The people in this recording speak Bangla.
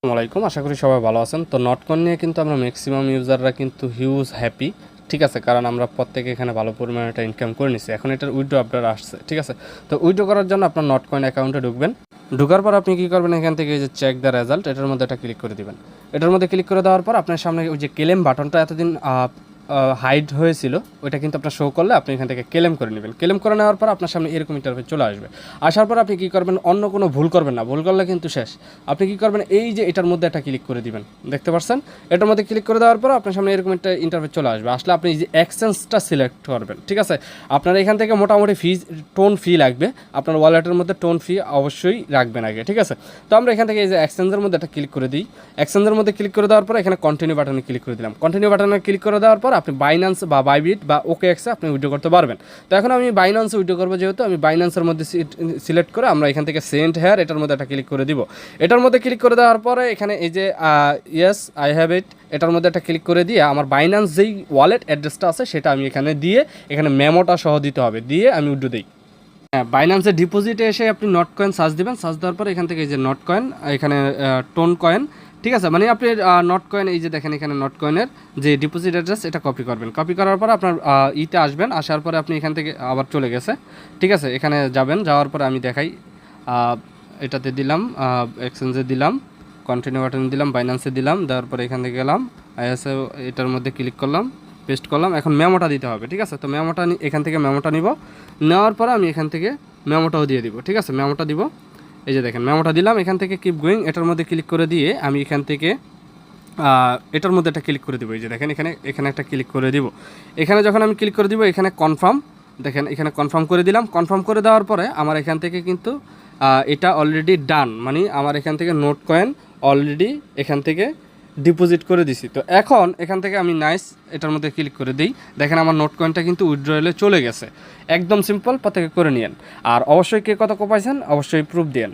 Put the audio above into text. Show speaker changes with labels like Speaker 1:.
Speaker 1: আসসালামাইকুম, আশা করি সবাই ভালো আছেন। তো নটকয়েন নিয়ে কিন্তু আমরা ম্যাক্সিমাম ইউজাররা কিন্তু হিউজ হ্যাপি, ঠিক আছে, কারণ আমরা প্রত্যেকে এখানে ভালো পরিমাণে একটা ইনকাম করে নিচ্ছি। এখন এটার উইথড্র আপডেট আসছে, ঠিক আছে। তো উইথড্র করার জন্য আপনার নটকয়েন অ্যাকাউন্টে ঢুকবেন। ঢোকার পর আপনি কী করবেন, এখান থেকে এই যে চেক দ্য রেজাল্ট, এটার মধ্যে এটা ক্লিক করে দিবেন। এটার মধ্যে ক্লিক করে দেওয়ার পর আপনার সামনে ওই যে ক্লেম বাটনটা এতদিন হাইড হয়েছিল, ওইটা কিন্তু আপনার শো করলে আপনি এখান থেকে ক্লেম করে নেবেন। ক্লেম করে নেওয়ার পর আপনার সামনে এরকম ইন্টারফেস চলে আসবে। আসার পর আপনি কী করবেন, অন্য কোনো ভুল করবেন না, ভুল করলে কিন্তু শেষ। আপনি কী করবেন, এই যে এটার মধ্যে একটা ক্লিক করে দিবেন, দেখতে পাচ্ছেন। এটার মধ্যে ক্লিক করে দেওয়ার পর আপনার সামনে এরকম একটা ইন্টারফেস চলে আসবে। আসলে আপনি এই যে এক্সচেঞ্জটা সিলেক্ট করবেন, ঠিক আছে। আপনার এখান থেকে মোটামুটি টোন ফি লাগবে, আপনার ওয়ালেটের মধ্যে টোন ফি অবশ্যই রাখবেন আগে, ঠিক আছে। তো আমরা এখান থেকে এই যে এক্সচেঞ্জের মধ্যে একটা ক্লিক করে দিই। এক্সচেঞ্জের মধ্যে ক্লিক করে দেওয়ার পর এখানে কন্টিনিউ বাটনে ক্লিক করে দিলাম। কন্টিনিউ বাটনে ক্লিক করে দেওয়ার পর আপনি বাইন্যান্স বা বাইবিট বা ওকেএক্সে আপনি উইথড্র করতে পারবেন। তো এখন আমি বাইন্যান্সে উইথড্র করবো, যেহেতু আমি বাইন্যান্সের মধ্যে সিলেক্ট করে আমরা এখান থেকে সেন্ড হেয়ার এটার মধ্যে একটা ক্লিক করে দিব। এটার মধ্যে ক্লিক করে দেওয়ার পরে এখানে এই যে ইয়েস আই হ্যাভ ইট, এটার মধ্যে একটা ক্লিক করে দিয়ে আমার বাইন্যান্স যেই ওয়ালেট অ্যাড্রেসটা আছে সেটা আমি এখানে দিয়ে, এখানে মেমোটা সহ দিতে হবে, দিয়ে আমি উইথড্র দিই। হ্যাঁ, বাইন্যান্সের ডিপোজিটে এসে আপনি নট কয়েন সার্চ দেবেন। সার্চ দেওয়ার পরে এখান থেকে এই যে নট কয়েন, এখানে টোন কয়েন, ঠিক আছে। মানে আপনি নট কয়েন, এই যে দেখেন এখানে নট কয়েনের যে ডিপোজিট অ্যাড্রেস, এটা কপি করবেন। কপি করার পর আপনার ইতে আসবেন। আসার পরে আপনি এখান থেকে আবার চলে গেছে, ঠিক আছে। এখানে যাবেন, যাওয়ার পরে আমি দেখাই, এটাতে দিলাম, এক্সচেঞ্জে দিলাম, কন্টিনিউ বাটন দিলাম, বাইন্যান্সে দিলাম, দেওয়ার পরে এখান থেকে গেলাম আইএসএ, এটার মধ্যে ক্লিক করলাম, পেস্ট করলাম। এখন মেমোটা দিতে হবে, ঠিক আছে। তো মেমোটা এখান থেকে মেমোটা নিব, নেওয়ার পরে আমি এখান থেকে মেমোটাও দিয়ে দিব, ঠিক আছে। মেমোটা দিব, এই যে দেখেন মেমোটা দিলাম। এখান থেকে কিপ গোয়িং এটার মধ্যে ক্লিক করে দিয়ে আমি এখান থেকে এটার মধ্যে একটা ক্লিক করে দিব। এই যে দেখেন এখানে একটা ক্লিক করে দিব। এখানে যখন আমি ক্লিক করে দিব, এখানে কনফার্ম, দেখেন এখানে কনফার্ম করে দিলাম। কনফার্ম করে দেওয়ার পরে আমার এখান থেকে কিন্তু এটা অলরেডি ডান, মানে আমার এখান থেকে নোট কয়েন অলরেডি এখান থেকে ডিপোজিট করে দিছি। তো এখন এখান থেকে আমি নাইস এটার মধ্যে ক্লিক করে দিই। দেখেন আমার নোট কয়েনটা কিন্তু উইথড্রয়ালে চলে গেছে। একদম সিম্পল, প্রত্যেকে করে নিয়েন। আর অবশ্যই কে কত পাইছেন অবশ্যই প্রুফ দেন।